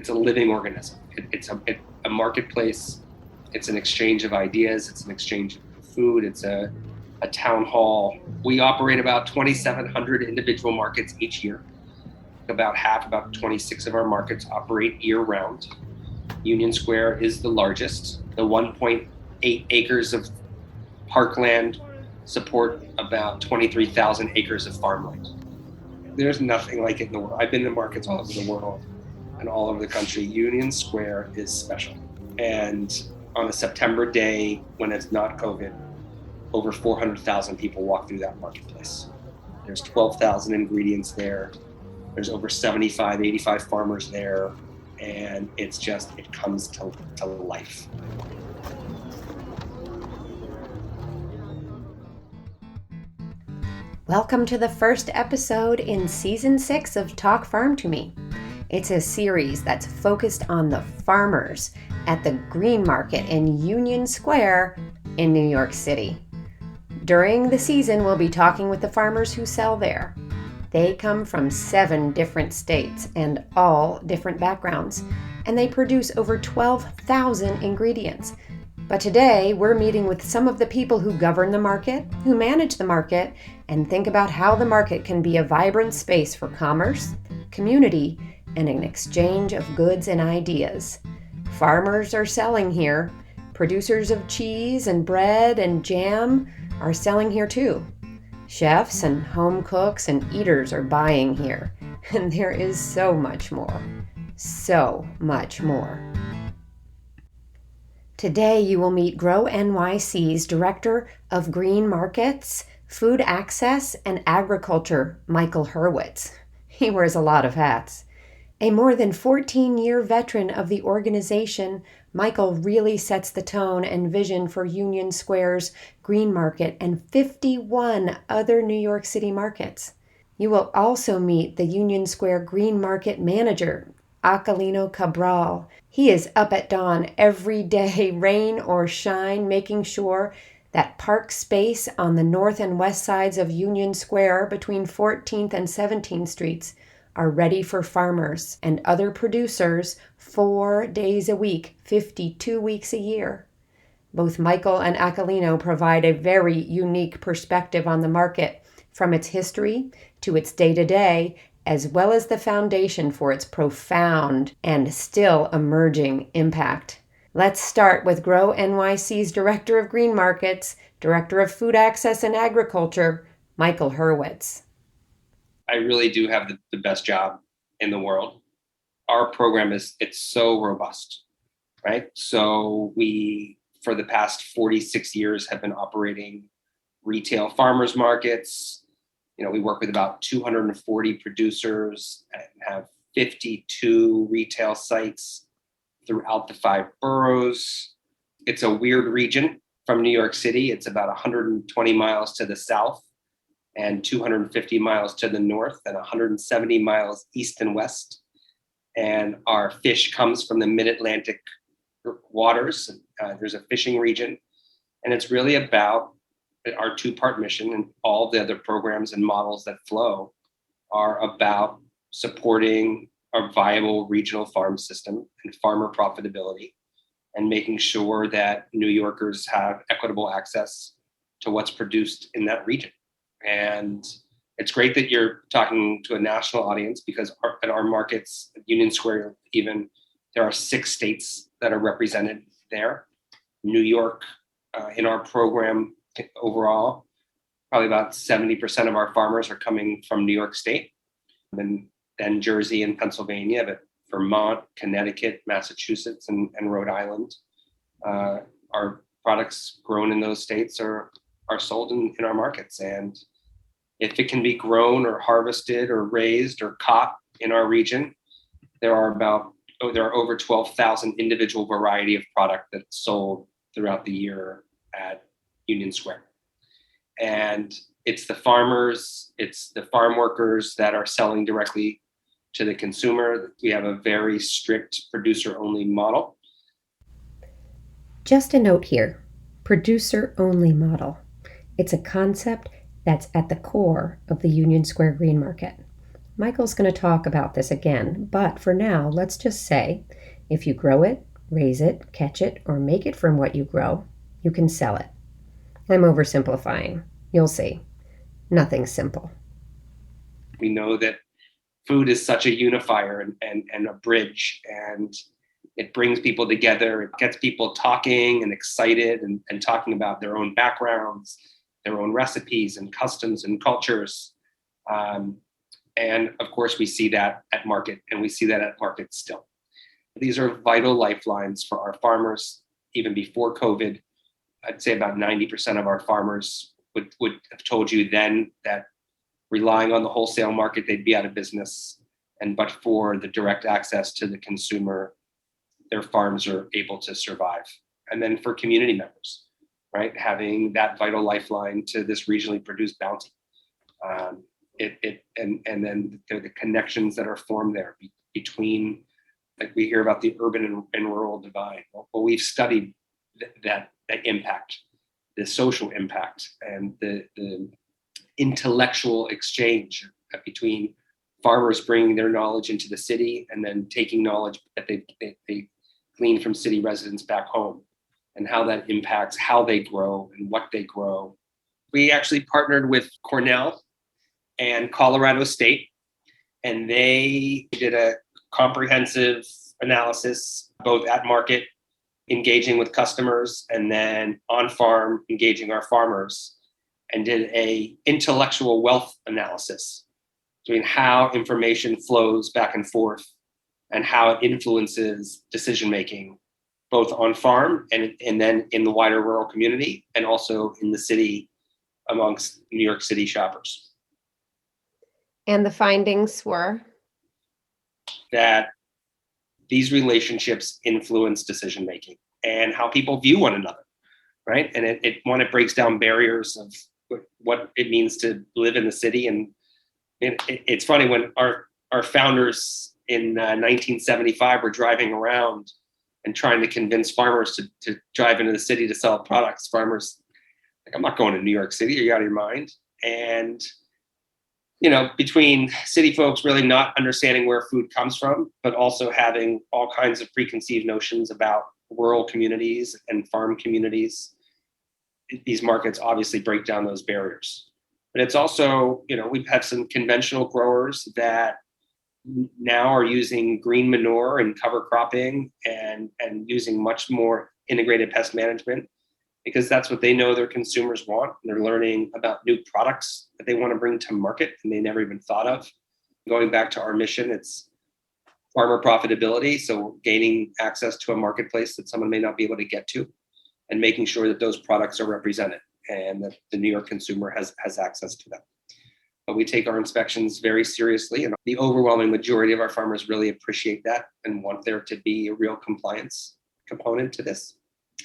it's a living organism. It's a marketplace. It's an exchange of ideas. It's an exchange of food. It's a town hall. We operate about 2,700 individual markets each year. About 26 of our markets operate year round. Union Square is the largest. The 1.8 acres of parkland support about 23,000 acres of farmland. There's nothing like it in the world. I've been to markets all over the world and all over the country. Union Square is special. And on a September day when it's not COVID, over 400,000 people walk through that marketplace. There's 12,000 ingredients there. There's over 75, 85 farmers there. And it comes to life. Welcome to the first episode in Season 6 of Talk Farm to Me. It's a series that's focused on the farmers at the Green Market in Union Square in New York City. During the season, we'll be talking with the farmers who sell there. They come from 7 different states and all different backgrounds, and they produce over 12,000 ingredients. But today, we're meeting with some of the people who govern the market, who manage the market, and think about how the market can be a vibrant space for commerce, community, and an exchange of goods and ideas. Farmers are selling here. Producers of cheese and bread and jam are selling here too. Chefs and home cooks and eaters are buying here. And there is so much more. So much more. Today you will meet Grow NYC's Director of Green Markets, Food Access, and Agriculture, Michael Hurwitz. He wears a lot of hats. A more than 14-year veteran of the organization, Michael really sets the tone and vision for Union Square's Green Market and 51 other New York City markets. You will also meet the Union Square Green Market Manager, Aquilino Cabral. He is up at dawn every day, rain or shine, making sure that park space on the north and west sides of Union Square between 14th and 17th Streets are ready for farmers and other producers 4 days a week, 52 weeks a year. Both Michael and Aquilino provide a very unique perspective on the market, from its history to its day-to-day, as well as the foundation for its profound and still emerging impact. Let's start with Grow NYC's Director of Green Markets, Director of Food Access and Agriculture, Michael Hurwitz. I really do have the best job in the world. Our program it's so robust, right? So we, for the past 46 years, have been operating retail farmers markets. We work with about 240 producers and have 52 retail sites throughout the 5 boroughs. It's a weird region from New York City. It's about 120 miles to the south and 250 miles to the north and 170 miles east and west. And our fish comes from the mid-Atlantic waters. There's a fishing region. And it's really about our 2-part mission, and all the other programs and models that flow are about supporting a viable regional farm system and farmer profitability and making sure that New Yorkers have equitable access to what's produced in that region. And it's great that you're talking to a national audience, because at our markets, Union Square even, there are 6 states that are represented there. New York, in our program overall, probably about 70% of our farmers are coming from New York State, and then Jersey and Pennsylvania, but Vermont, Connecticut, Massachusetts, and Rhode Island. Our products grown in those states are sold in our markets. And if it can be grown or harvested or raised or caught in our region, there are over 12,000 individual variety of product that's sold throughout the year at Union Square. And it's the farmers, it's the farm workers that are selling directly to the consumer. We have a very strict producer-only model. Just a note here, producer-only model. It's a concept that's at the core of the Union Square Green Market. Michael's going to talk about this again, but for now, let's just say if you grow it, raise it, catch it, or make it from what you grow, you can sell it. I'm oversimplifying. You'll see. Nothing's simple. We know that food is such a unifier and a bridge, and it brings people together. It gets people talking and excited and talking about their own backgrounds, their own recipes and customs and cultures. And of course, we see that at market, and we see that at market still. These are vital lifelines for our farmers. Even before COVID, I'd say about 90% of our farmers would have told you then that relying on the wholesale market, they'd be out of business. And but for the direct access to the consumer, their farms are able to survive. And then for community members, right, having that vital lifeline to this regionally produced bounty. And then the connections that are formed there between, like we hear about the urban and rural divide. Well, we've studied that impact, the social impact, and the intellectual exchange between farmers bringing their knowledge into the city and then taking knowledge that they glean from city residents back home, and how that impacts how they grow and what they grow. We actually partnered with Cornell and Colorado State, and they did a comprehensive analysis, both at market, engaging with customers, and then on farm, engaging our farmers, and did a intellectual wealth analysis between how information flows back and forth and how it influences decision making, both on farm and then in the wider rural community, and also in the city amongst New York City shoppers. And the findings were? That these relationships influence decision making and how people view one another, right? And it breaks down barriers of what it means to live in the city. And it's funny, when our founders in 1975 were driving around and trying to convince farmers to drive into the city to sell products. Farmers, like, I'm not going to New York City. Are you out of your mind? And between city folks really not understanding where food comes from, but also having all kinds of preconceived notions about rural communities and farm communities, these markets obviously break down those barriers. But it's also, we've had some conventional growers that now are using green manure and cover cropping and using much more integrated pest management, because that's what they know their consumers want. They're learning about new products that they want to bring to market and they never even thought of. Going back to our mission, it's farmer profitability. So gaining access to a marketplace that someone may not be able to get to, and making sure that those products are represented and that the New York consumer has access to them. But we take our inspections very seriously, and the overwhelming majority of our farmers really appreciate that and want there to be a real compliance component to this.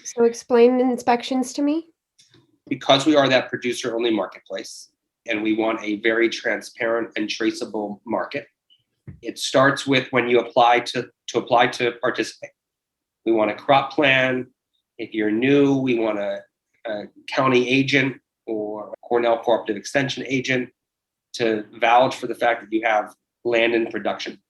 So explain inspections to me. Because we are that producer-only marketplace, and we want a very transparent and traceable market, it starts with when you apply to participate. We want a crop plan. If you're new, we want a county agent or a Cornell Cooperative Extension agent to vouch for the fact that you have land in production.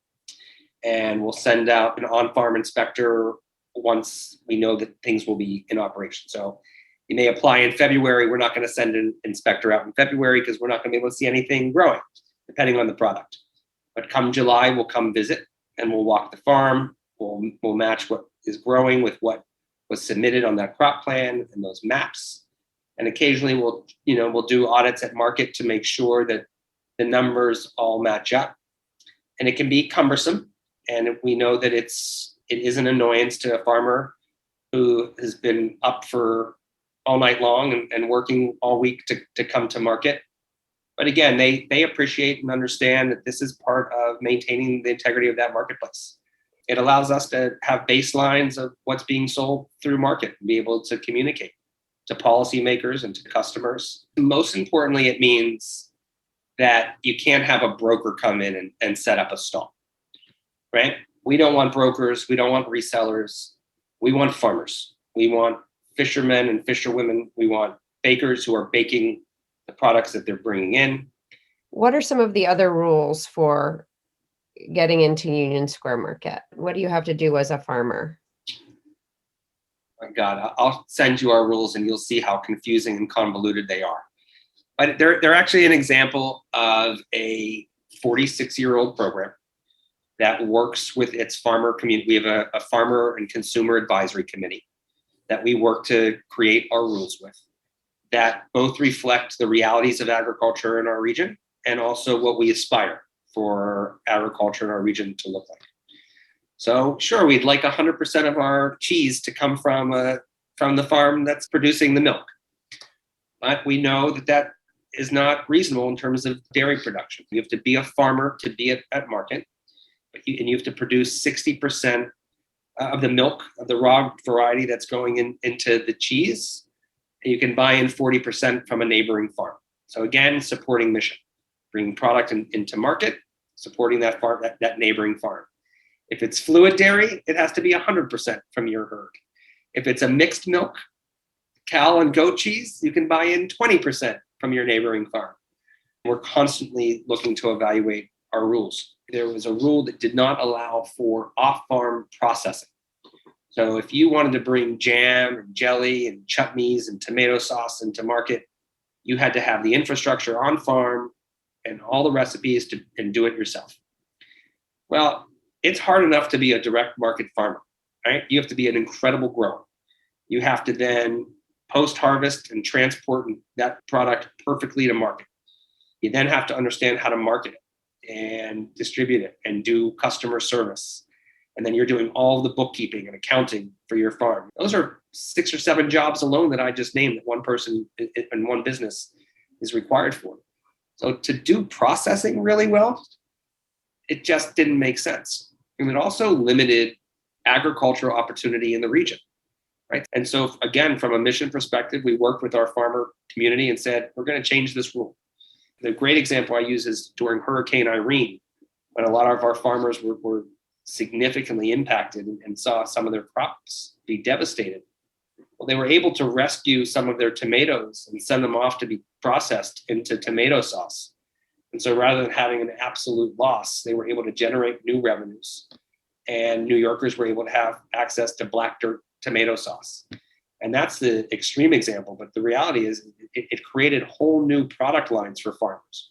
And we'll send out an on-farm inspector once we know that things will be in operation. So you may apply in February. We're not going to send an inspector out in February because we're not going to be able to see anything growing, depending on the product. But come July, we'll come visit and we'll walk the farm. We'll match what is growing with what was submitted on that crop plan and those maps. And occasionally we'll do audits at market to make sure that the numbers all match up. And it can be cumbersome. And we know that it is an annoyance to a farmer who has been up for all night long and working all week to come to market. But again, they appreciate and understand that this is part of maintaining the integrity of that marketplace. It allows us to have baselines of what's being sold through market and be able to communicate to policymakers and to customers. Most importantly, it means that you can't have a broker come in and set up a stall, right? We don't want brokers. We don't want resellers. We want farmers. We want fishermen and fisherwomen. We want bakers who are baking the products that they're bringing in. What are some of the other rules for getting into Union Square Market? What do you have to do as a farmer? My God, I'll send you our rules and you'll see how confusing and convoluted they are. But they're actually an example of a 46-year-old program that works with its farmer community. We have a farmer and consumer advisory committee that we work to create our rules with, that both reflect the realities of agriculture in our region and also what we aspire for agriculture in our region to look like. So sure, we'd like 100% of our cheese to come from the farm that's producing the milk. But we know that is not reasonable in terms of dairy production. You have to be a farmer to be at market, and you have to produce 60% of the milk of the raw variety that's going into the cheese. And you can buy in 40% from a neighboring farm. So again, supporting mission, bringing product into market, supporting that farm, that neighboring farm. If it's fluid dairy, it has to be 100% from your herd. If it's a mixed milk, cow and goat cheese, you can buy in 20% from your neighboring farm. We're constantly looking to evaluate our rules. There was a rule that did not allow for off-farm processing. So if you wanted to bring jam and jelly and chutneys and tomato sauce into market, you had to have the infrastructure on farm and all the recipes and do it yourself. Well, it's hard enough to be a direct market farmer, right? You have to be an incredible grower. You have to then post-harvest and transport that product perfectly to market. You then have to understand how to market it and distribute it and do customer service. And then you're doing all the bookkeeping and accounting for your farm. Those are 6 or 7 jobs alone that I just named that one person in one business is required for. So to do processing really well, it just didn't make sense. And it also limited agricultural opportunity in the region, right? And so again, from a mission perspective, we worked with our farmer community and said, we're going to change this rule. The great example I use is during Hurricane Irene, when a lot of our farmers were significantly impacted and saw some of their crops be devastated. Well, they were able to rescue some of their tomatoes and send them off to be processed into tomato sauce. And so rather than having an absolute loss, they were able to generate new revenues. And New Yorkers were able to have access to black dirt tomato sauce. And that's the extreme example. But the reality is it created whole new product lines for farmers,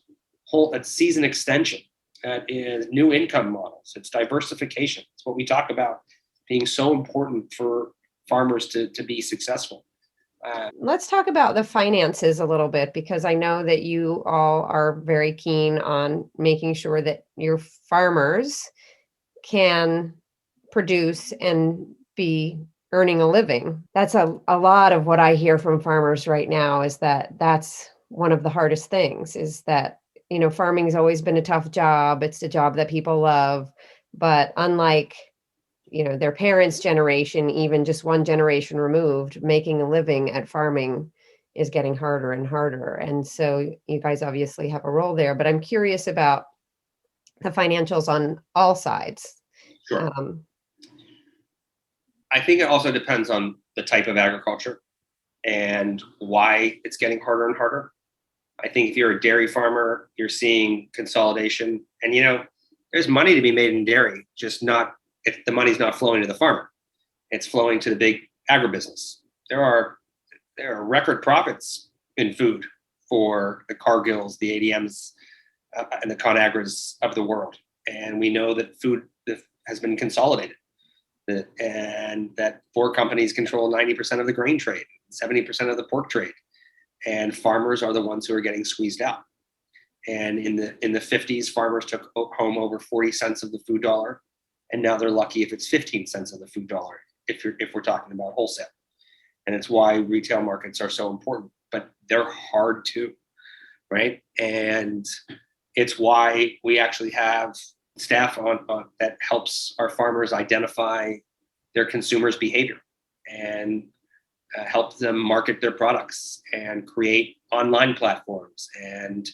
it's season extension. That is new income models. It's diversification. It's what we talk about being so important for farmers to be successful. Let's talk about the finances a little bit, because I know that you all are very keen on making sure that your farmers can produce and be earning a living. That's a lot of what I hear from farmers right now, is that's one of the hardest things, is that farming has always been a tough job. It's a job that people love, but unlike, their parents' generation, even just one generation removed, making a living at farming is getting harder and harder. And so you guys obviously have a role there, but I'm curious about the financials on all sides. Sure. I think it also depends on the type of agriculture and why it's getting harder and harder. I think if you're a dairy farmer, you're seeing consolidation, and there's money to be made in dairy, just not if the money's not flowing to the farmer. It's flowing to the big agribusiness. There are record profits in food for the Cargills, the ADMs, and the ConAgras of the world. And we know that food has been consolidated, and that 4 companies control 90% of the grain trade, 70% of the pork trade. And farmers are the ones who are getting squeezed out. And in the 50s, farmers took home over 40 cents of the food dollar, and now they're lucky if it's 15 cents of the food dollar, if we're talking about wholesale. And it's why retail markets are so important, but they're hard too, right? And it's why we actually have staff on that helps our farmers identify their consumers' behavior and help them market their products and create online platforms and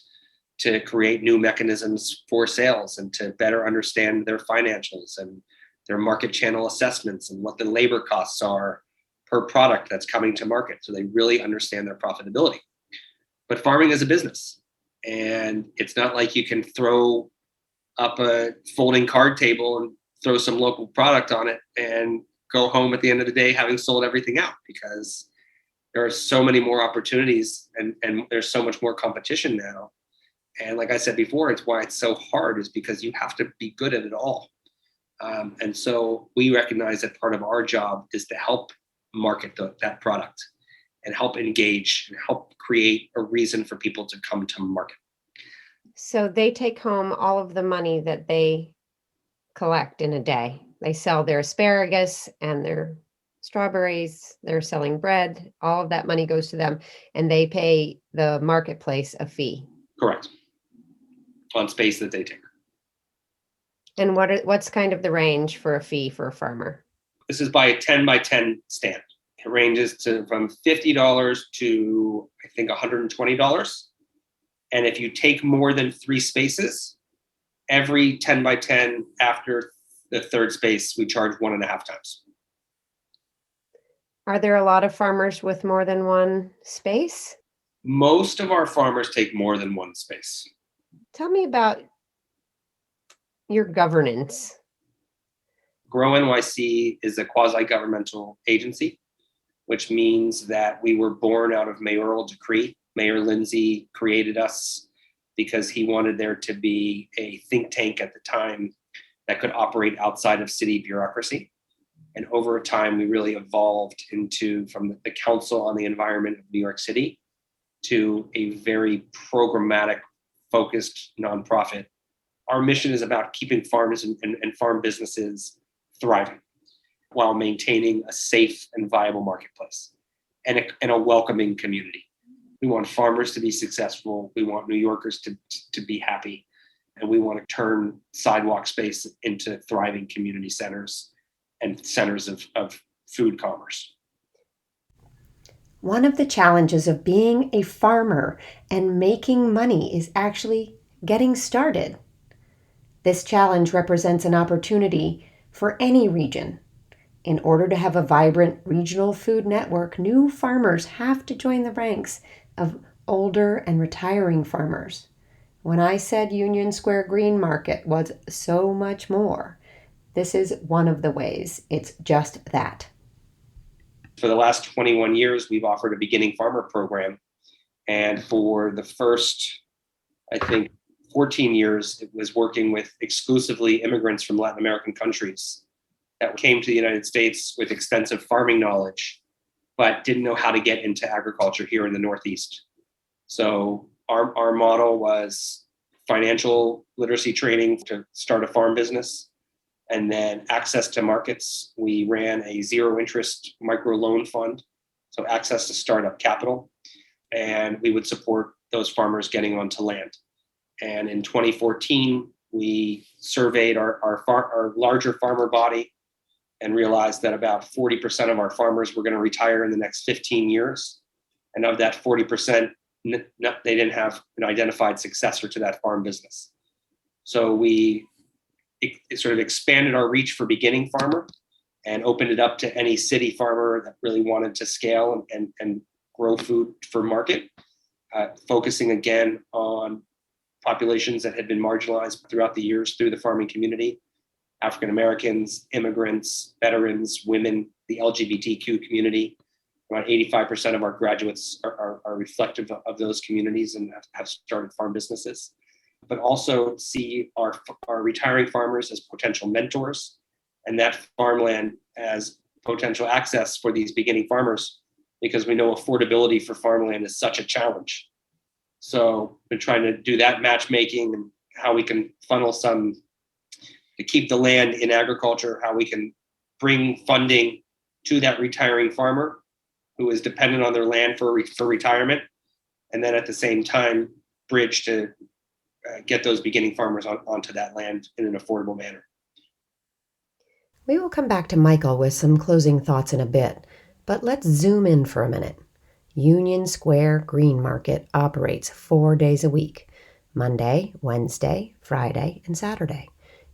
to create new mechanisms for sales and to better understand their financials and their market channel assessments and what the labor costs are per product that's coming to market, so they really understand their profitability. But farming is a business, And it's not like you can throw up a folding card table and throw some local product on it and go home at the end of the day having sold everything out, because there are so many more opportunities, and there's so much more competition now. And like I said before, it's why it's so hard, is because you have to be good at it all. And so we recognize that part of our job is to help market that product and help engage and help create a reason for people to come to market. So they take home all of the money that they collect in a day. They sell their asparagus and their strawberries, they're selling bread, all of that money goes to them, and they pay the marketplace a fee. Correct. On space that they take. And what's kind of the range for a fee for a farmer? This is by a 10 by 10 stand. It ranges from $50 to, I think, $120. And if you take more than 3 spaces, every 10 by 10 after the third space, we charge 1.5 times. Are there a lot of farmers with more than one space? Most of our farmers take more than one space. Tell me about your governance. Grow NYC is a quasi-governmental agency, which means that we were born out of mayoral decree. Mayor Lindsay created us because he wanted there to be a think tank at the time that could operate outside of city bureaucracy. And over time, we really evolved from the Council on the Environment of New York City to a very programmatic, focused nonprofit. Our mission is about keeping farmers and farm businesses thriving while maintaining a safe and viable marketplace and a welcoming community. We want farmers to be successful. We want New Yorkers to be happy. And we want to turn sidewalk space into thriving community centers and centers of food commerce. One of the challenges of being a farmer and making money is actually getting started. This challenge represents an opportunity for any region. In order to have a vibrant regional food network, new farmers have to join the ranks of older and retiring farmers. When I said Union Square Green Market was so much more, this is one of the ways it's just that. For the last 21 years, we've offered a beginning farmer program. And for the first, I think, 14 years, it was working with exclusively immigrants from Latin American countries that came to the United States with extensive farming knowledge, but didn't know how to get into agriculture here in the Northeast. So our model was financial literacy training to start a farm business, and then access to markets. We ran a zero interest micro loan fund, so access to startup capital, and we would support those farmers getting onto land. And in 2014, we surveyed our larger farmer body and realized that about 40% of our farmers were going to retire in the next 15 years. And of that 40%, they didn't have an identified successor to that farm business. So we sort of expanded our reach for beginning farmer and opened it up to any city farmer that really wanted to scale and grow food for market, focusing again on populations that had been marginalized throughout the years through the farming community: African Americans, immigrants, veterans, women, the LGBTQ community. About 85% of our graduates are reflective of those communities and have started farm businesses. But also see our retiring farmers as potential mentors, and that farmland as potential access for these beginning farmers, because we know affordability for farmland is such a challenge. So we're trying to do that matchmaking and how we can funnel some to keep the land in agriculture, how we can bring funding to that retiring farmer who is dependent on their land for retirement, and then at the same time bridge to get those beginning farmers onto that land in an affordable manner. We will come back to Michael with some closing thoughts in a bit, but let's zoom in for a minute. Union Square Green Market operates 4 days a week: Monday, Wednesday, Friday, and Saturday.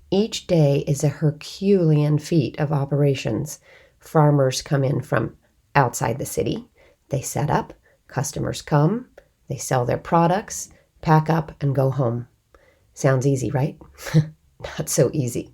Each day is a Herculean feat of operations. Farmers come in from outside the city. They set up, customers come, they sell their products, pack up, and go home. Sounds easy, right? Not so easy.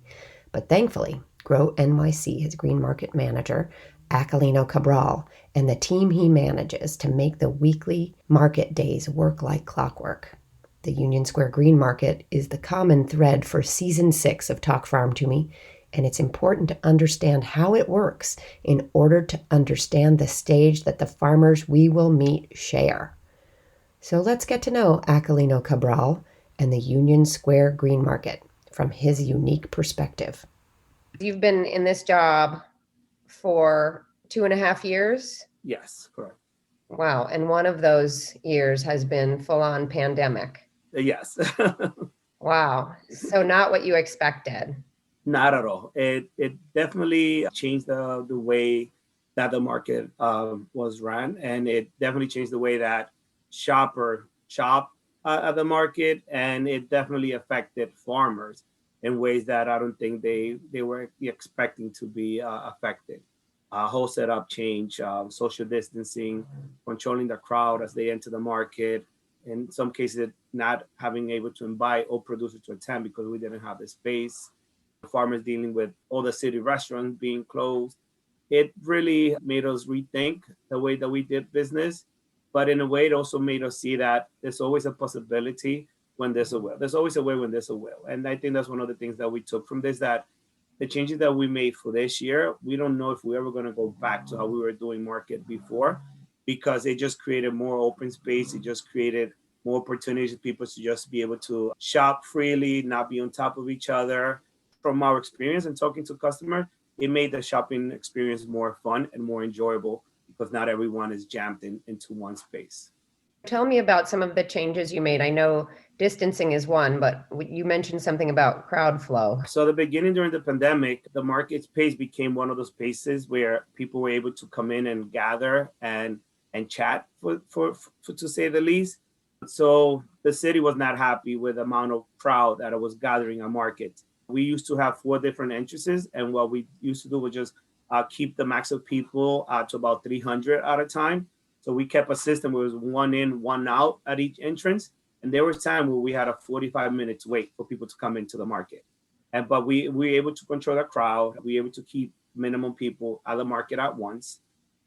But thankfully, Grow NYC, his green market manager, Aquilino Cabral, and the team he manages to make the weekly market days work like clockwork. The Union Square Green Market is the common thread for season 6 of Talk Farm to Me, and it's important to understand how it works in order to understand the stage that the farmers we will meet share. So let's get to know Aquilino Cabral and the Union Square Green Market from his unique perspective. You've been in this job for 2.5 years? Yes, correct. Wow. And one of those years has been full-on pandemic. Yes. Wow. So not what you expected. Not at all. It definitely changed the way that the market was run, and it definitely changed the way that shopper shop at the market, and it definitely affected farmers in ways that I don't think they were expecting to be affected. Whole setup change, social distancing, controlling the crowd as they enter the market. In some cases, not having able to invite all producers to attend because we didn't have the space. Farmers dealing with all the city restaurants being closed. It really made us rethink the way that we did business. But in a way, it also made us see that there's always a possibility when there's a will. There's always a way when there's a will. And I think that's one of the things that we took from this, that the changes that we made for this year, we don't know if we're ever going to go back to how we were doing market before, because it just created more open space. It just created more opportunities for people to just be able to shop freely, not be on top of each other. From our experience and talking to customers, it made the shopping experience more fun and more enjoyable because not everyone is jammed into one space. Tell me about some of the changes you made. I know distancing is one, but you mentioned something about crowd flow. So the beginning during the pandemic, the market space became one of those spaces where people were able to come in and gather and chat for to say the least. So the city was not happy with the amount of crowd that it was gathering at market. We used to have 4 different entrances, and what we used to do was just keep the max of people to about 300 at a time. So we kept a system where it was 1 in, 1 out at each entrance. And there was time where we had a 45 minutes wait for people to come into the market. But we were able to control the crowd. We were able to keep minimum people at the market at once.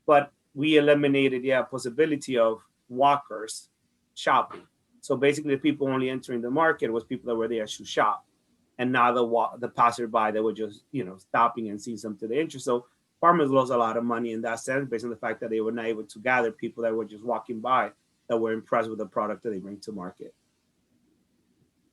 But we eliminated the possibility of walkers shopping. So basically, the people only entering the market was people that were there to shop, and not the passerby that were just stopping and seeing something to their interest. So farmers lost a lot of money in that sense, based on the fact that they were not able to gather people that were just walking by that were impressed with the product that they bring to market.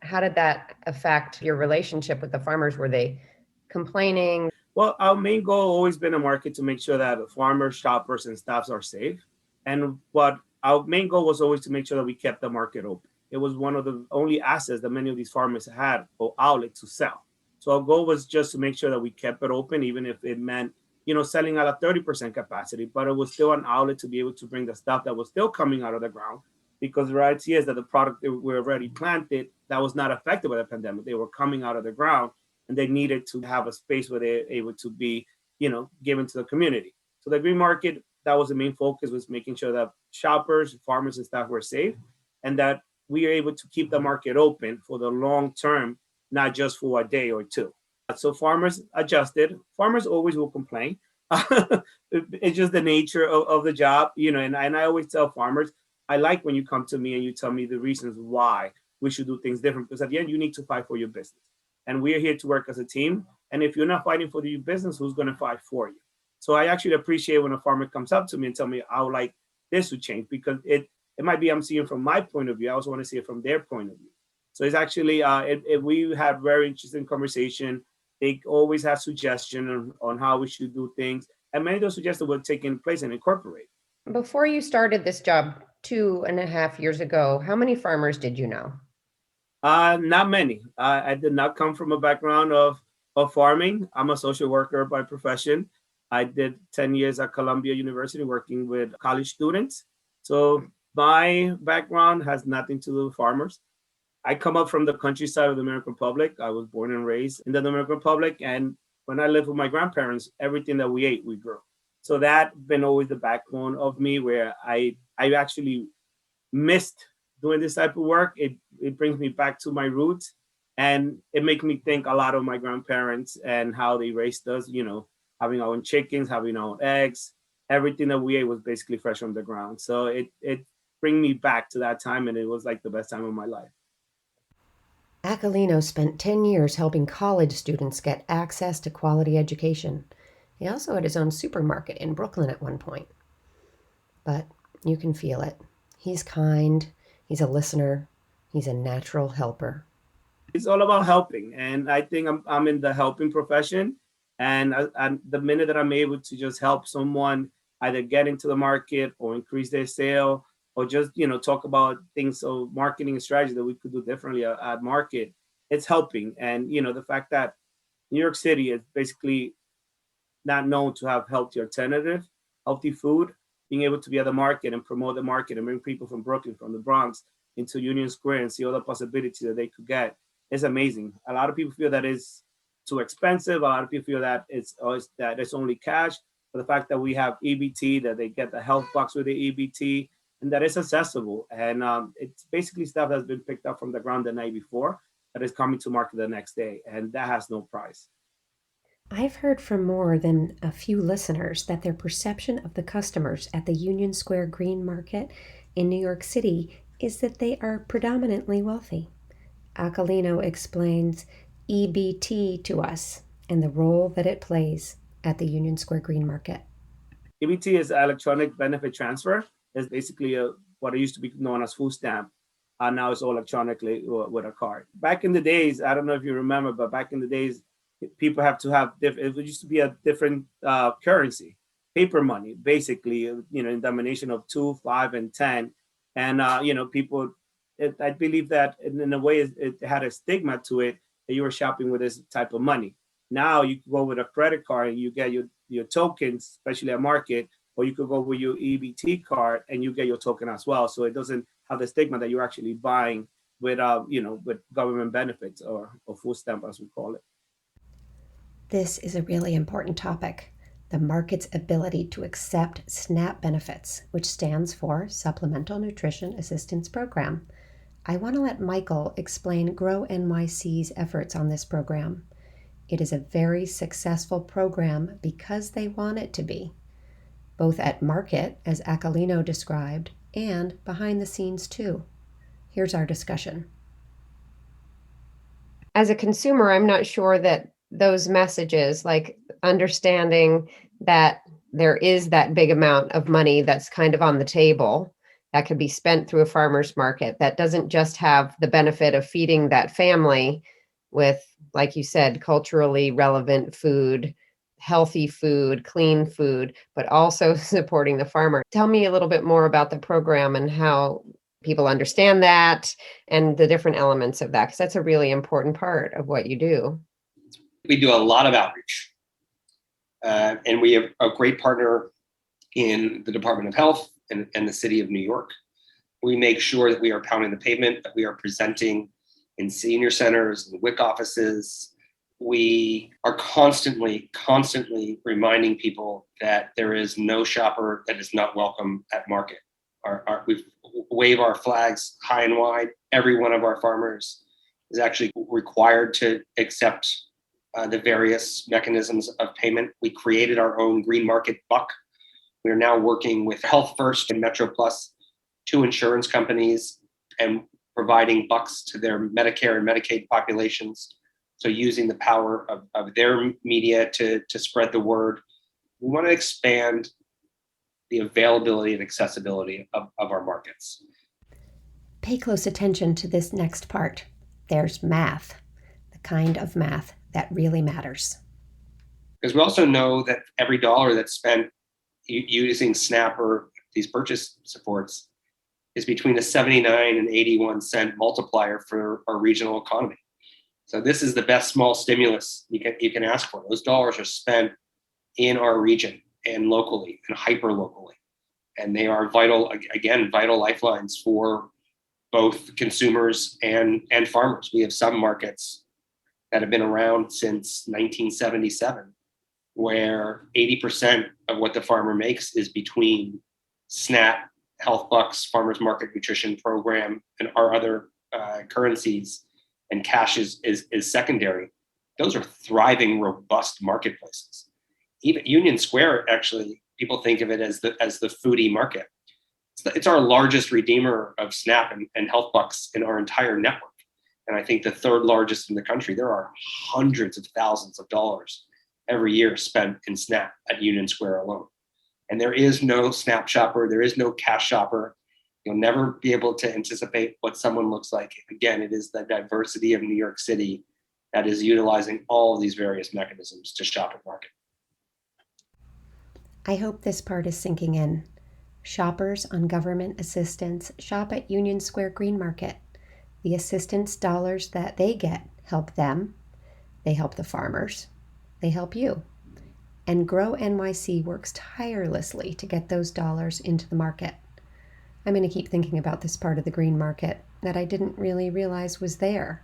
How did that affect your relationship with the farmers? Were they complaining? Well, our main goal always been a market to make sure that the farmers, shoppers, and staffs are safe. And what our main goal was always to make sure that we kept the market open. It was one of the only assets that many of these farmers had, or outlet to sell. So our goal was just to make sure that we kept it open, even if it meant selling out at 30% capacity, but it was still an outlet to be able to bring the stuff that was still coming out of the ground, because the reality is that the product that were already planted that was not affected by the pandemic, they were coming out of the ground, and they needed to have a space where they're able to be, given to the community. So the green market, that was the main focus, was making sure that shoppers, farmers, and staff were safe, and that we are able to keep the market open for the long term, not just for a day or two. So farmers adjusted. Farmers always will complain. It's just the nature of the job, and I always tell farmers, I like when you come to me and you tell me the reasons why we should do things different, because at the end, you need to fight for your business. And we're here to work as a team. And if you're not fighting for your business, who's going to fight for you? So I actually appreciate when a farmer comes up to me and tell me, I would like this to change, because it might be I'm seeing from my point of view. I also want to see it from their point of view. So it's actually, we had very interesting conversation. They always have suggestions on how we should do things. And many of those suggestions were taken place and incorporated. Before you started this job 2.5 years ago, how many farmers did you know? Not many. I did not come from a background of farming. I'm a social worker by profession. I did 10 years at Columbia University working with college students. So my background has nothing to do with farmers. I come up from the countryside of the Dominican Republic. I was born and raised in the Dominican Republic. And when I lived with my grandparents, everything that we ate, we grew. So that's been always the backbone of me, where I actually missed doing this type of work, it brings me back to my roots, and it makes me think a lot of my grandparents and how they raised us, having our own chickens, having our own eggs, everything that we ate was basically fresh from the ground. So it brings me back to that time, and it was like the best time of my life. Aquilino spent 10 years helping college students get access to quality education. He also had his own supermarket in Brooklyn at one point. But you can feel it. He's kind, he's a listener, he's a natural helper. It's all about helping, and I think I'm in the helping profession, and the minute that I'm able to just help someone either get into the market or increase their sale, or just talk about things of marketing and strategy that we could do differently at market, it's helping. And the fact that New York City is basically not known to have healthy alternative, healthy food, being able to be at the market and promote the market and bring people from Brooklyn, from the Bronx into Union Square and see all the possibilities that they could get is amazing. A lot of people feel that it's too expensive. A lot of people feel that it's only cash. But the fact that we have EBT, that they get the health box with the EBT, and that it's accessible. And it's basically stuff that's been picked up from the ground the night before that is coming to market the next day. And that has no price. I've heard from more than a few listeners that their perception of the customers at the Union Square Green Market in New York City is that they are predominantly wealthy. Aquilino explains EBT to us and the role that it plays at the Union Square Green Market. EBT is electronic benefit transfer. It's basically what it used to be known as food stamp. Now it's all electronically with a card. Back in the days, I don't know if you remember, but back in the days, people have to have it used to be a different currency, paper money, basically, in domination of 2, 5, and 10. And, people, I believe that in a way it had a stigma to it that you were shopping with this type of money. Now you can go with a credit card and you get your tokens, especially at market, or you could go with your EBT card and you get your token as well. So it doesn't have the stigma that you're actually buying with, with government benefits or food stamp, as we call it. This is a really important topic, the market's ability to accept SNAP benefits, which stands for Supplemental Nutrition Assistance Program. I want to let Michael explain Grow NYC's efforts on this program. It is a very successful program because they want it to be, both at market, as Aquilino described, and behind the scenes too. Here's our discussion. As a consumer, I'm not sure that those messages, like understanding that there is that big amount of money that's kind of on the table that could be spent through a farmer's market, that doesn't just have the benefit of feeding that family with, like you said, culturally relevant food, healthy food, clean food, but also supporting the farmer. Tell me a little bit more about the program and how people understand that and the different elements of that, because that's a really important part of what you do. We do a lot of outreach, and we have a great partner in the Department of Health and the City of New York. We make sure that we are pounding the pavement, that we are presenting in senior centers and WIC offices. We are constantly reminding people that there is no shopper that is not welcome at market. We wave our flags high and wide. Every one of our farmers is actually required to accept the various mechanisms of payment. We created our own green market buck. We are now working with Health First and Metro Plus, two insurance companies, and providing bucks to their Medicare and Medicaid populations. So using the power of their media to spread the word. We want to expand the availability and accessibility of our markets. Pay close attention to this next part. There's math, the kind of math that really matters. Because we also know that every dollar that's spent using SNAP or these purchase supports is between a 79 and 81 cent multiplier for our regional economy. So this is the best small stimulus you can ask for. Those dollars are spent in our region and locally and hyper locally. And they are vital lifelines for both consumers and farmers. We have some markets that have been around since 1977, where 80% of what the farmer makes is between SNAP Health Bucks, Farmers Market Nutrition Program, and our other currencies, and cash is secondary. Those are thriving, robust marketplaces. Even Union Square, actually, people think of it as the foodie market. It's our largest redeemer of SNAP and Health Bucks in our entire network. And I think the third largest in the country. There are hundreds of thousands of dollars every year spent in SNAP at Union Square alone. And there is no SNAP shopper. There is no cash shopper. You'll never be able to anticipate what someone looks like. Again, it is the diversity of New York City that is utilizing all of these various mechanisms to shop and market. I hope this part is sinking in. Shoppers on government assistance shop at Union Square Green Market. The assistance dollars that they get help them. They help the farmers. They help you. And Grow NYC works tirelessly to get those dollars into the market. I'm going to keep thinking about this part of the green market that I didn't really realize was there.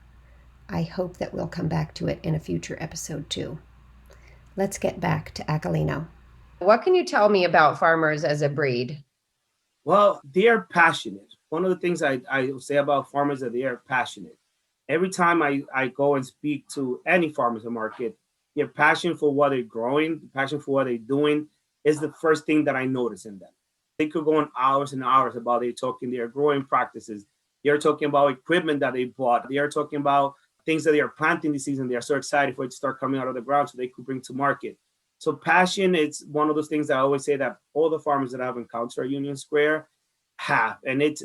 I hope that we'll come back to it in a future episode too. Let's get back to Aquilino. What can you tell me about farmers as a breed? Well, they are passionate. One of the things I say about farmers is that they are passionate. Every time I go and speak to any farmers market, their passion for what they're growing, the passion for what they're doing is the first thing that I notice in them. They could go on hours and hours about their growing practices. They're talking about equipment that they bought. They are talking about things that they are planting this season. They are so excited for it to start coming out of the ground so they could bring to market. So passion, it's one of those things that I always say that all the farmers that I've encountered at Union Square have. And it's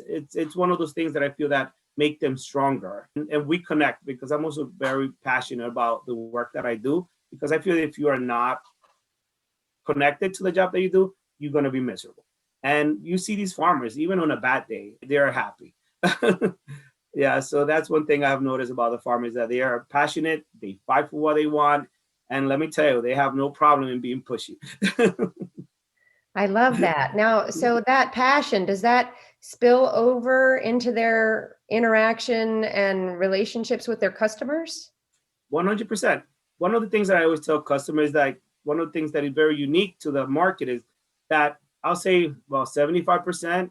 one of those things that I feel that make them stronger. And we connect because I'm also very passionate about the work that I do, because I feel if you are not connected to the job that you do, you're going to be miserable. And you see these farmers, even on a bad day, they are happy. Yeah, so that's one thing I've noticed about the farmers, that they are passionate, they fight for what they want. And let me tell you, they have no problem in being pushy. I love that. Now, so that passion, does that spill over into their interaction and relationships with their customers? 100%. One of the things that I always tell customers, that one of the things that is very unique to the market is that I'll say, well, 75%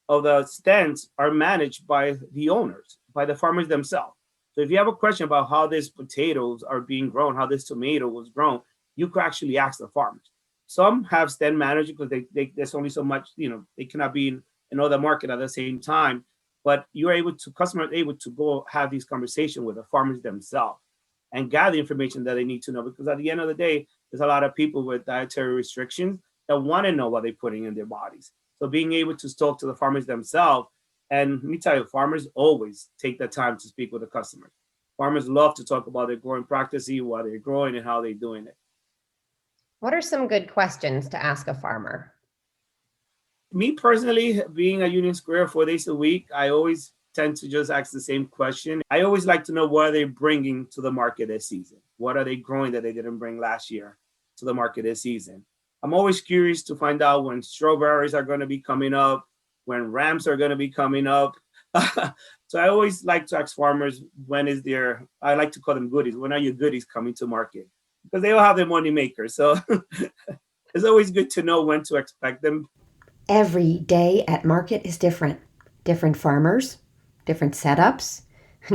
of the stands are managed by the owners, by the farmers themselves. So if you have a question about how these potatoes are being grown, how this tomato was grown, you could actually ask the farmers. Some have stand managers because there's only so much, they cannot be in another market at the same time. But customers are able to go have these conversations with the farmers themselves and gather information that they need to know. Because at the end of the day, there's a lot of people with dietary restrictions that want to know what they're putting in their bodies. So being able to talk to the farmers themselves, and let me tell you, farmers always take the time to speak with the customers. Farmers love to talk about their growing practices, what they're growing and how they're doing it. What are some good questions to ask a farmer? Me personally, being at Union Square 4 days a week, I always tend to just ask the same question. I always like to know what are they bringing to the market this season? What are they growing that they didn't bring last year to the market this season? I'm always curious to find out when strawberries are going to be coming up, when rams are going to be coming up. So I always like to ask farmers, I like to call them goodies. When are your goodies coming to market? Because they all have their money makers. So it's always good to know when to expect them. Every day at market is different. Different farmers, different setups,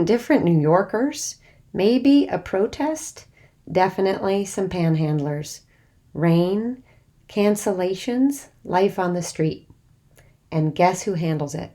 different New Yorkers, maybe a protest, definitely some panhandlers, rain, cancellations, life on the street. And guess who handles it?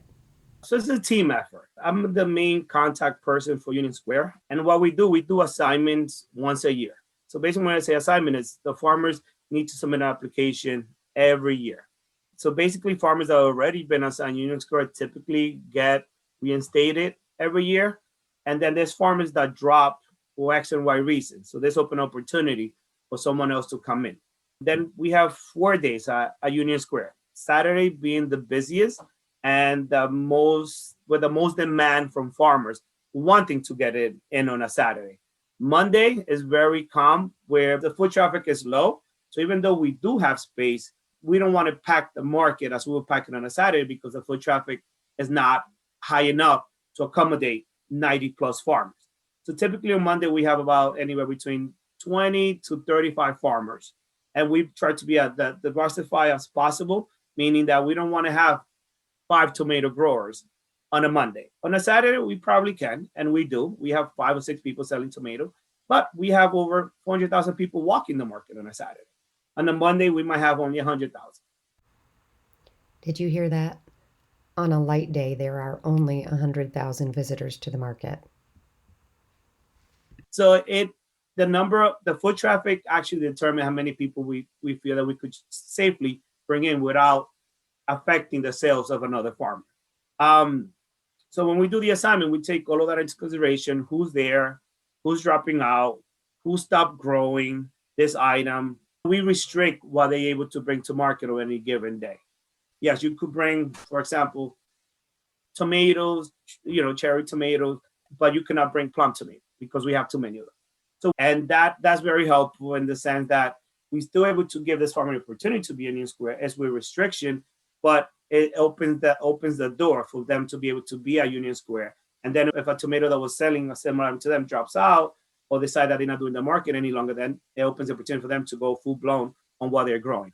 So it's a team effort. I'm the main contact person for Union Square. And what we do assignments once a year. So basically when I say assignment, is the farmers need to submit an application every year. So basically farmers that have already been assigned Union Square typically get reinstated every year. And then there's farmers that drop for X and Y reasons. So there's open opportunity for someone else to come in. Then we have 4 days at Union Square. Saturday being the busiest and the most demand from farmers wanting to get it in on a Saturday. Monday is very calm, where the foot traffic is low. So even though we do have space, we don't want to pack the market as we were packing on a Saturday because the foot traffic is not high enough to accommodate 90 plus farmers. So typically on Monday, we have about anywhere between 20 to 35 farmers. And we try to be as diversified as possible, meaning that we don't want to have 5 tomato growers on a Monday. On a Saturday, we probably can, and we do. We have 5 or 6 people selling tomato, but we have over 400,000 people walking the market on a Saturday. On a Monday, we might have only 100,000. Did you hear that? On a light day, there are only 100,000 visitors to the market. So the foot traffic actually determine how many people we feel that we could safely bring in without affecting the sales of another farmer. So when we do the assignment, we take all of that into consideration: who's there, who's dropping out, who stopped growing this item. We restrict what they're able to bring to market on any given day. Yes, you could bring, for example, tomatoes, cherry tomatoes, but you cannot bring plum tomatoes because we have too many of them. So, and that's very helpful in the sense that we're still able to give this farmer an opportunity to be Union Square as with restriction, but it opens the door for them to be able to be at Union Square. And then if a tomato that was selling similar to them drops out or decide that they're not doing the market any longer, then it opens the opportunity for them to go full blown on what they're growing.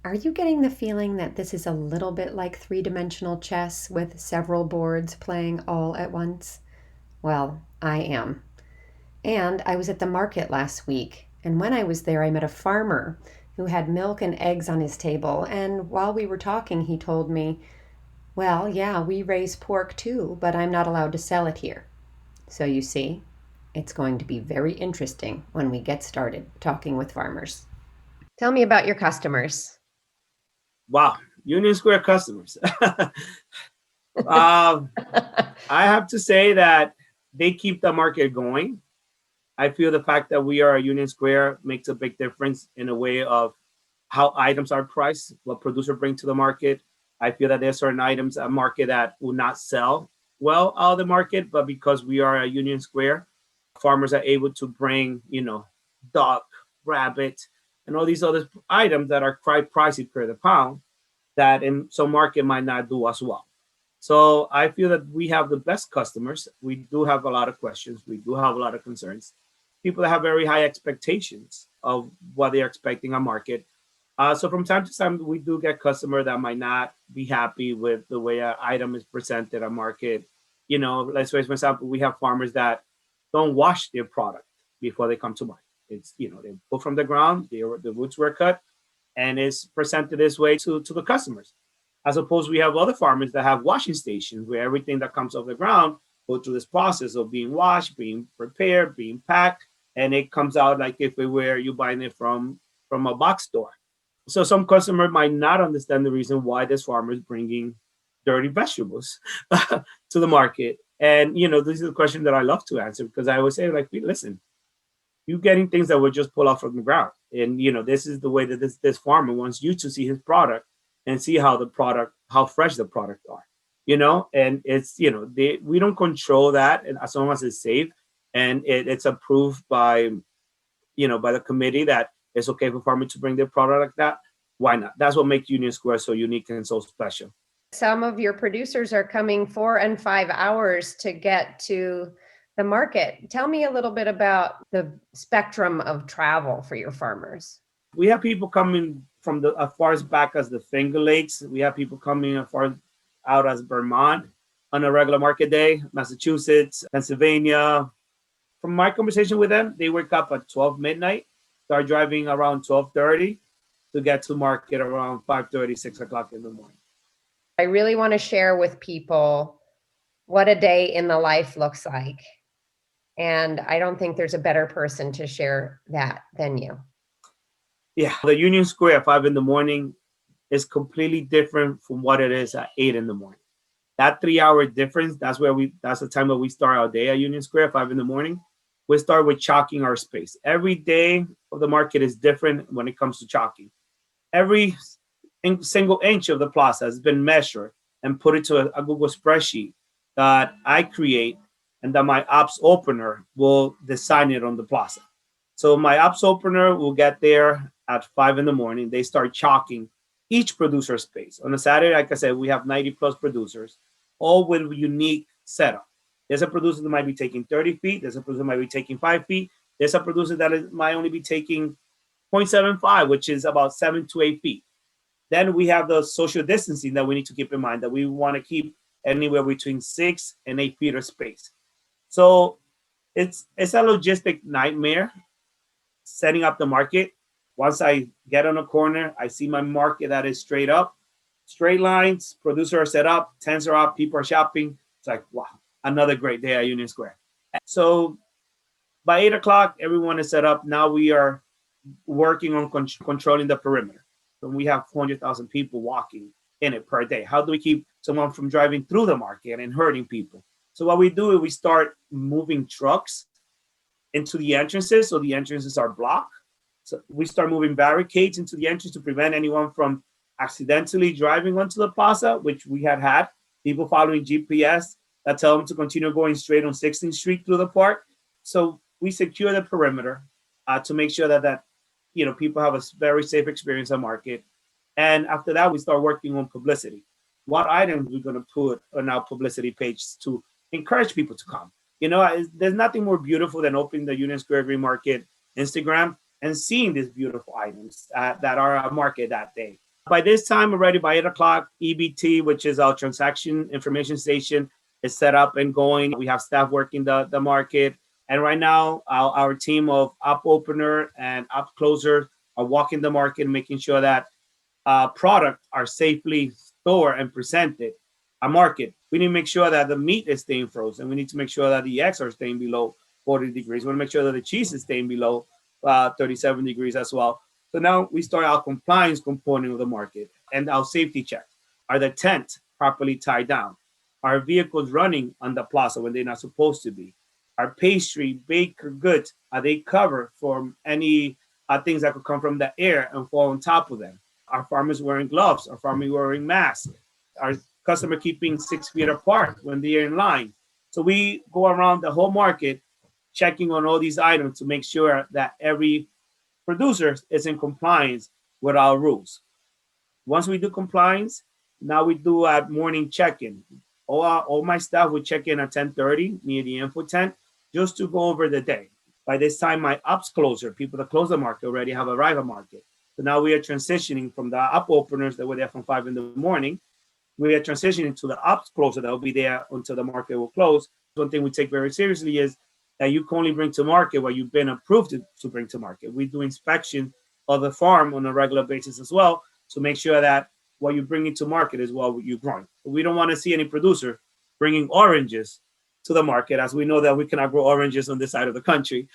Are you getting the feeling that this is a little bit like three-dimensional chess with several boards playing all at once? Well, I am. And I was at the market last week, and when I was there, I met a farmer who had milk and eggs on his table, and while we were talking, he told me, well, yeah, we raise pork too, but I'm not allowed to sell it here. So you see, it's going to be very interesting when we get started talking with farmers. Tell me about your customers. Wow, Union Square customers. I have to say that they keep the market going. I feel the fact that we are a Union Square makes a big difference in a way of how items are priced, what producer bring to the market. I feel that there's certain items at market that will not sell well out of the market, but because we are a Union Square, farmers are able to bring, duck, rabbit, and all these other items that are quite pricey per the pound that in some market might not do as well. So I feel that we have the best customers. We do have a lot of questions. We do have a lot of concerns. People that have very high expectations of what they're expecting on market. So from time to time, we do get customers that might not be happy with the way an item is presented on market. Let's say, for example, we have farmers that don't wash their product before they come to market. It's, they pull from the ground, the roots were cut, and it's presented this way to the customers. As opposed, we have other farmers that have washing stations where everything that comes off the ground go through this process of being washed, being prepared, being packed, and it comes out like if it were you buying it from a box store. So some customer might not understand the reason why this farmer is bringing dirty vegetables to the market. And, this is a question that I love to answer because I always say, listen, you're getting things that were just pulled off from the ground. And, this is the way that this farmer wants you to see his product and see how fresh the product are, and it's, we don't control that. And as long as it's safe and it's approved by the committee that it's okay for farmers to bring their product like that, why not? That's what makes Union Square so unique and so special. Some of your producers are coming 4 and 5 hours to get to the market. Tell me a little bit about the spectrum of travel for your farmers. We have people coming from as far as back as the Finger Lakes. We have people coming as far out as Vermont on a regular market day, Massachusetts, Pennsylvania. From my conversation with them, they wake up at 12 midnight, start driving around 12:30 to get to market around 5:30, 6 o'clock in the morning. I really want to share with people what a day in the life looks like. And I don't think there's a better person to share that than you. Yeah, the Union Square at 5 in the morning is completely different from what it is at 8 in the morning. That 3-hour difference, that's the time where we start our day at Union Square, 5 in the morning. We start with chalking our space. Every day of the market is different when it comes to chalking. Every single inch of the plaza has been measured and put into a Google spreadsheet that I create and that my ops opener will design it on the plaza. So my ops opener will get there at 5 in the morning. They start chalking each producer space. On a Saturday, like I said, we have 90 plus producers, all with unique setup. There's a producer that might be taking 30 feet. There's a producer that might be taking 5 feet. There's a producer that might only be taking 0.75, which is about 7 to 8 feet. Then we have the social distancing that we need to keep in mind, that we want to keep anywhere between 6 and 8 feet of space. So it's a logistic nightmare setting up the market. Once I get on a corner, I see my market that is straight up, straight lines, producers are set up, tents are up, people are shopping. It's like, wow, another great day at Union Square. So by 8 o'clock, everyone is set up. Now we are working on controlling the perimeter. So we have 400,000 people walking in it per day. How do we keep someone from driving through the market and hurting people? So what we do is we start moving trucks into the entrances, so the entrances are blocked. So we start moving barricades into the entrance to prevent anyone from accidentally driving onto the plaza, which we had people following GPS that tell them to continue going straight on 16th Street through the park. So we secure the perimeter to make sure that people have a very safe experience at market. And after that, we start working on publicity. What items we're going to put on our publicity page to encourage people to come. There's nothing more beautiful than opening the Union Square Green Market Instagram and seeing these beautiful items that are at market that day. By this time already, by 8 o'clock, EBT, which is our transaction information station, is set up and going. We have staff working the market. And right now, our team of up opener and up closer are walking the market, making sure that products are safely stored and presented at market. We need to make sure that the meat is staying frozen. We need to make sure that the eggs are staying below 40 degrees. We want to make sure that the cheese is staying below 37 degrees as well. So now we start our compliance component of the market and our safety checks. Are the tents properly tied down? Are vehicles running on the plaza when they're not supposed to be? Are pastry, baker goods, are they covered from any things that could come from the air and fall on top of them? Are farmers wearing gloves? Are farmers wearing masks? Are customers keeping 6 feet apart when they're in line? So we go around the whole market checking on all these items to make sure that every producer is in compliance with our rules. Once we do compliance, now we do a morning check-in. All my staff would check in at 10:30 near the info tent just to go over the day. By this time, my ops closer, people that close the market already have arrived at market. So now we are transitioning from the up openers that were there from 5 in the morning. We are transitioning to the ops closer that will be there until the market will close. One thing we take very seriously is that you can only bring to market what you've been approved to bring to market. We do inspection of the farm on a regular basis as well to make sure that what you bring into market is what you're growing. We don't want to see any producer bringing oranges to the market, as we know that we cannot grow oranges on this side of the country.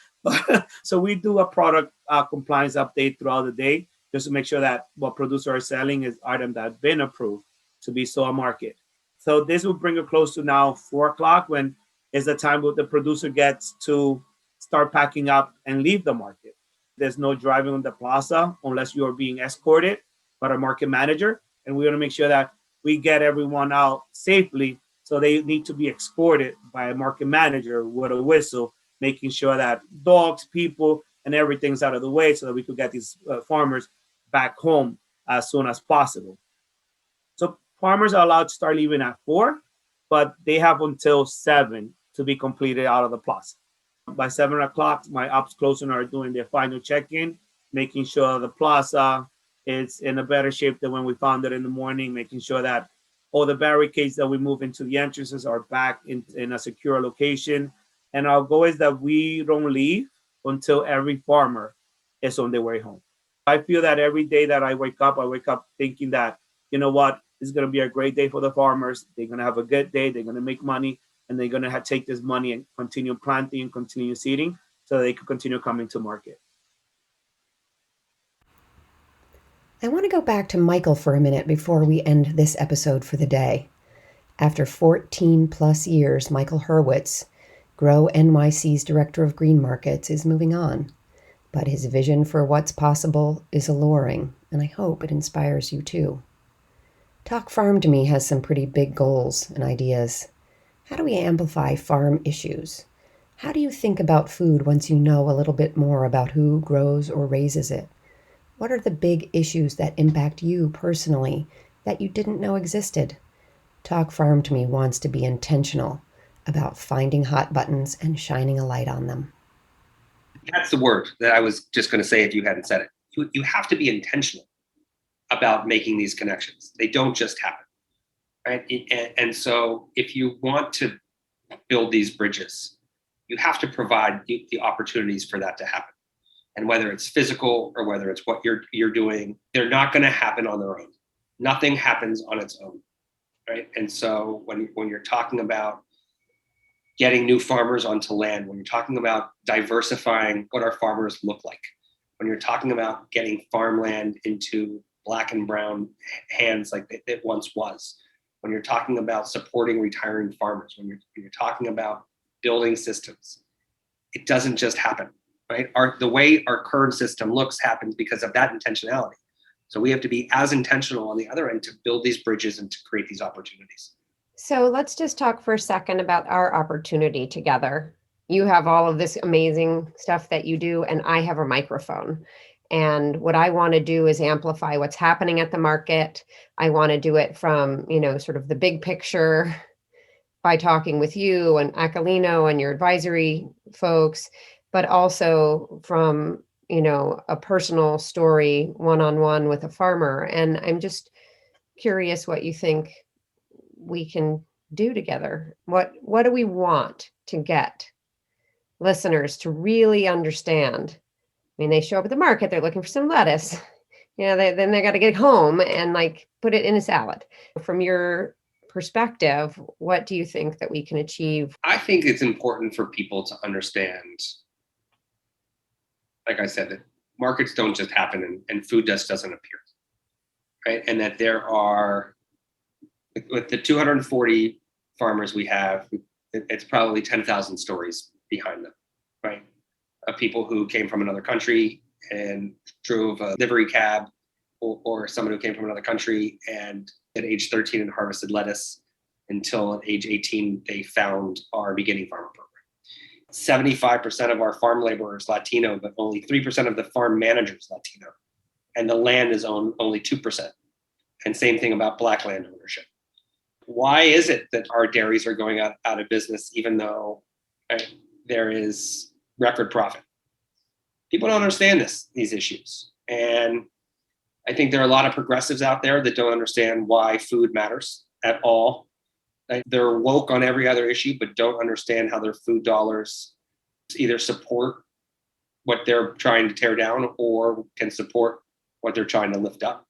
So we do a product compliance update throughout the day just to make sure that what producers are selling is items that have been approved to be sold at market. So this will bring it close to now 4 o'clock, when is the time where the producer gets to start packing up and leave the market. There's no driving on the plaza unless you're being escorted by a market manager. And we want to make sure that we get everyone out safely. So they need to be escorted by a market manager with a whistle, making sure that dogs, people, and everything's out of the way so that we could get these farmers back home as soon as possible. So farmers are allowed to start leaving at 4, but they have until 7 to be completed out of the plaza. By 7 o'clock, my ops closers are doing their final check-in, making sure the plaza is in a better shape than when we found it in the morning, making sure that all the barricades that we move into the entrances are back in a secure location. And our goal is that we don't leave until every farmer is on their way home. I feel that every day that I wake up thinking that, you know what, it's going to be a great day for the farmers. They're going to have a good day. They're going to make money, and they're going to take this money and continue planting and continue seeding so they can continue coming to market. I want to go back to Michael for a minute before we end this episode for the day. After 14 plus years, Michael Hurwitz, Grow NYC's Director of Green Markets, is moving on. But his vision for what's possible is alluring, and I hope it inspires you too. Talk Farm to Me has some pretty big goals and ideas. How do we amplify farm issues? How do you think about food once you know a little bit more about who grows or raises it? What are the big issues that impact you personally that you didn't know existed? Talk Farm to Me wants to be intentional about finding hot buttons and shining a light on them. That's the word that I was just going to say if you hadn't said it. You have to be intentional about making these connections. They don't just happen, right? And so if you want to build these bridges, you have to provide the opportunities for that to happen. And whether it's physical or whether it's what you're doing, they're not going to happen on their own. Nothing happens on its own, right? And so when you're talking about getting new farmers onto land, when you're talking about diversifying what our farmers look like, when you're talking about getting farmland into Black and brown hands like it once was, when you're talking about supporting retiring farmers, when you're talking about building systems, it doesn't just happen, right? The way our current system looks happens because of that intentionality. So we have to be as intentional on the other end to build these bridges and to create these opportunities. So let's just talk for a second about our opportunity together. You have all of this amazing stuff that you do, and I have a microphone. And what I want to do is amplify what's happening at the market. I want to do it from, sort of the big picture by talking with you and Aquilino and your advisory folks, but also from, a personal story one-on-one with a farmer. And I'm just curious what you think we can do together. What do we want to get listeners to really understand? I mean, they show up at the market, they're looking for some lettuce. Then they got to get home and put it in a salad. From your perspective, what do you think that we can achieve? I think it's important for people to understand, like I said, that markets don't just happen and food just doesn't appear, right? And that there are, with the 240 farmers we have, it's probably 10,000 stories behind them, right? Of people who came from another country and drove a livery cab, or someone who came from another country and at age 13 and harvested lettuce until at age 18, they found our beginning farmer program. 75% of our farm laborers Latino, but only 3% of the farm managers Latino. And the land is owned only 2%. And same thing about Black land ownership. Why is it that our dairies are going out of business even though there is record profit? People don't understand these issues. And I think there are a lot of progressives out there that don't understand why food matters at all. They're woke on every other issue, but don't understand how their food dollars either support what they're trying to tear down or can support what they're trying to lift up.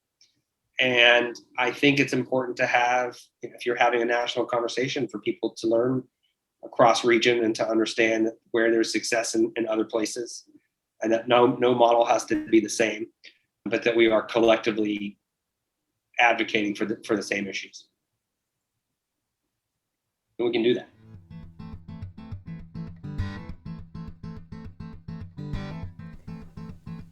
And I think it's important to have, if you're having a national conversation, for people to learn across region and to understand where there's success in other places, and that no model has to be the same, but that we are collectively advocating for the same issues. And we can do that.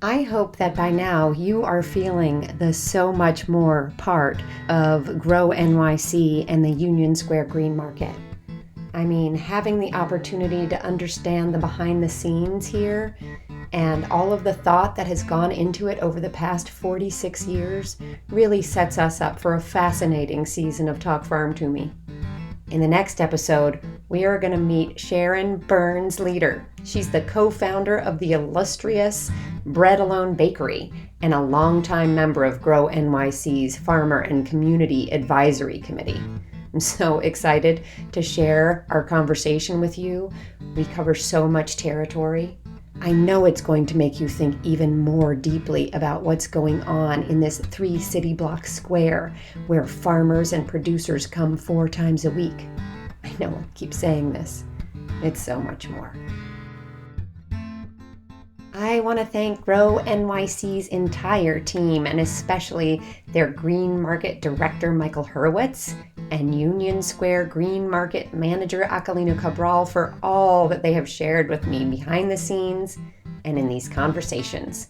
I hope that by now you are feeling the so much more part of Grow NYC and the Union Square Green Market. I mean, having the opportunity to understand the behind the scenes here and all of the thought that has gone into it over the past 46 years really sets us up for a fascinating season of Talk Farm to Me. In the next episode, we are going to meet Sharon Burns-Leader. She's the co-founder of the illustrious Bread Alone Bakery and a longtime member of Grow NYC's Farmer and Community Advisory Committee. I'm so excited to share our conversation with you. We cover so much territory. I know it's going to make you think even more deeply about what's going on in this 3 city block square where farmers and producers come 4 times a week. I know I keep saying this. It's so much more. I want to thank Grow NYC's entire team, and especially their Green Market Director, Michael Hurwitz, and Union Square Green Market Manager, Aquilino Cabral, for all that they have shared with me behind the scenes and in these conversations.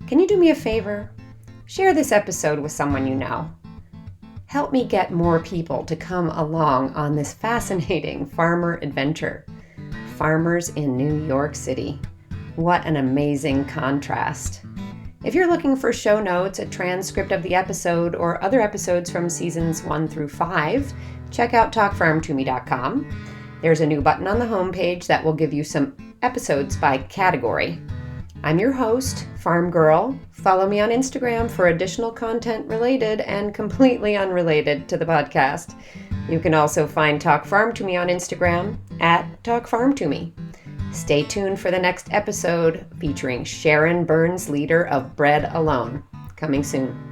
Can you do me a favor? Share this episode with someone you know. Help me get more people to come along on this fascinating farmer adventure. Farmers in New York City. What an amazing contrast. If you're looking for show notes, a transcript of the episode, or other episodes from seasons 1 through 5, check out talkfarmtome.com. There's a new button on the homepage that will give you some episodes by category. I'm your host, Farm Girl. Follow me on Instagram for additional content related and completely unrelated to the podcast. You can also find Talk Farm to Me on Instagram at Talk Farm to Me. Stay tuned for the next episode featuring Sharon Burns, leader of Bread Alone. Coming soon.